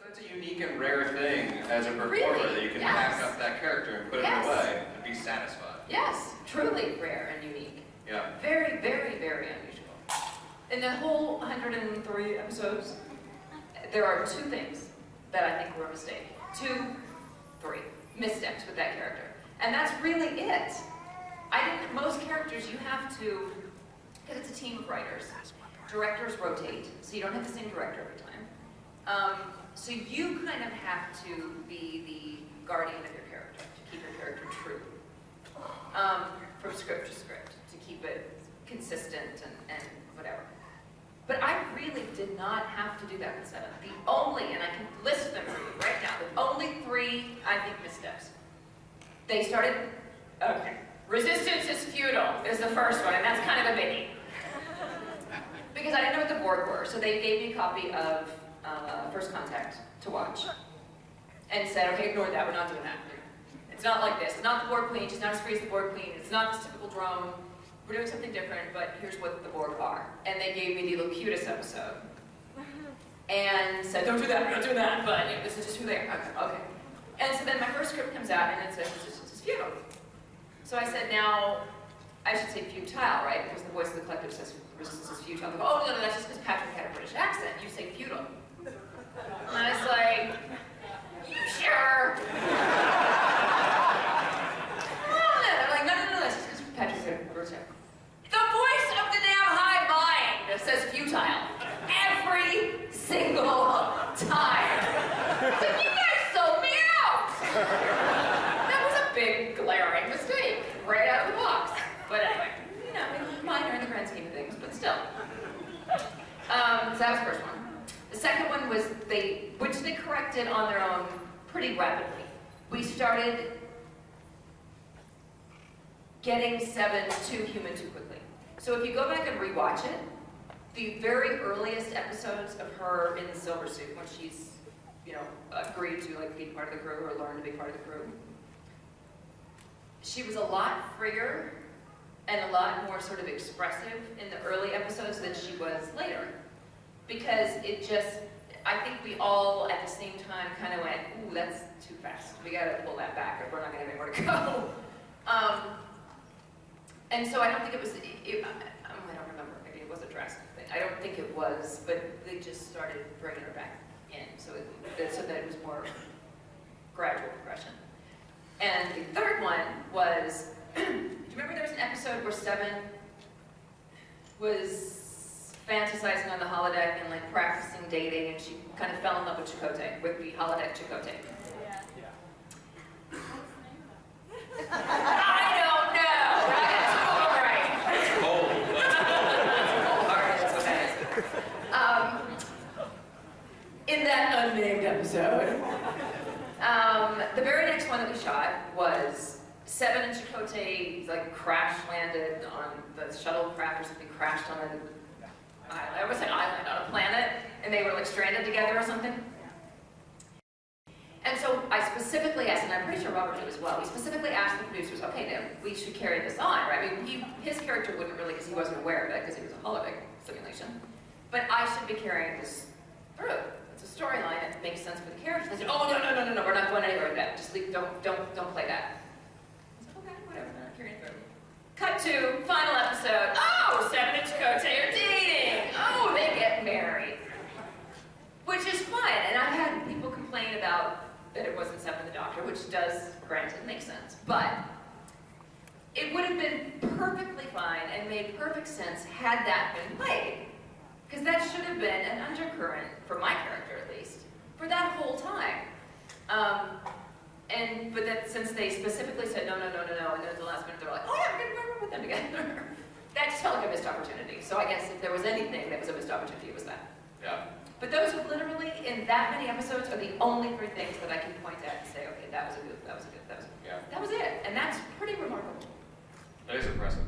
That's a unique and rare thing as a performer, Really? that you can Yes. pack up that character and put Yes. it away and be satisfied. Yes, truly rare and unique. Yeah. Very, very, very unusual. In the whole 103 episodes, there are two things that I think were a mistake. Three missteps with that character. And that's really it. Most characters you have to, because it's a team of writers, directors rotate, so you don't have the same director every time. So you kind of have to be the guardian of your character, to keep your character true. From script to script, to keep it consistent and whatever. But I really did not have to do that with Seven. The only, and I can list them for you right now, the only three, I think, missteps. They started, okay, resistance is futile is the first one, and that's kind of a biggie. Because I didn't know what the Borg were, so they gave me a copy of First Contact to watch. And said, okay, ignore that, we're not doing that. It's not like this, it's not the Borg Queen, she's not as free as the Borg Queen, it's not this typical drone. We're doing something different, but here's what the Borg are. And they gave me the Locutus episode. And said, don't do that, we're not doing that, but you know, this is just who they are. Okay. And so then my first script comes out and it says, this is futile. So I said, now, I should say futile, right? Because the voice of the collective says resistance is futile. I go, oh, no, that's just because Patrick had a British accent. You say futile. And I was like, sure. I'm like, no, that's just because Patrick had a British accent. The voice of the damn hive mind says futile. Every single time. So you guys sold me out. That was a big, glaring mistake, right out of the box. But anyway, you know, minor in the grand scheme of things, but still. So that was the first one. The second one was which they corrected on their own pretty rapidly. We started getting Seven too human too quickly. So if you go back and rewatch it, the very earliest episodes of her in the silver suit, when she's, you know, agreed to like be part of the crew or learn to be part of the crew, she was a lot freer and a lot more sort of expressive in the early episodes than she was later. Because it just, I think we all at the same time kind of went, ooh, that's too fast. We gotta pull that back or we're not gonna have anywhere to go. And so I don't think it was, I don't remember, maybe it was a drastic thing. I don't think it was, but they just started bringing her back in. So that it was more gradual progression. And the third one was, do you remember there was an episode where Seven was fantasizing on the holodeck and like practicing dating, and she kind of fell in love with Chakotay, with the holodeck Chakotay. Yeah. I don't know. That's cold. In that unnamed episode, the very next one that we shot was Seven and Chakotay like crash landed on the shuttlecraft or something, crashed on an island. I was an island on a planet, and they were like stranded together or something. And so I specifically asked, and I'm pretty sure Robert did as well, we specifically asked the producers, okay, now we should carry this on, right? I mean, his character wouldn't really, because he wasn't aware of it, because he was a holodeck simulation. But I should be carrying this through. It's a storyline that makes sense for the character. They said, oh, no, we're not going anywhere with that. Just leave, don't play that. I said, okay, whatever, I'm not carrying it through. Cut to final episode. Oh, Seven and Chakotay are dating. Oh, they get married. Which is fine, and I've had people complain about that it wasn't Seven the Doctor, which does, granted, make sense. But it would have been perfectly fine and made perfect sense had that been played. Because that should have been an undercurrent, for my character at least, for that whole time. But that since they specifically said no, and then at the last minute they're like, oh yeah, we're gonna put them together. That just felt like a missed opportunity. So I guess if there was anything that was a missed opportunity, it was that. Yeah. But those are literally, in that many episodes, are the only three things that I can point at and say, okay, that was a good, that was a good, that was a good. Yeah. That was it, and that's pretty remarkable. That is impressive.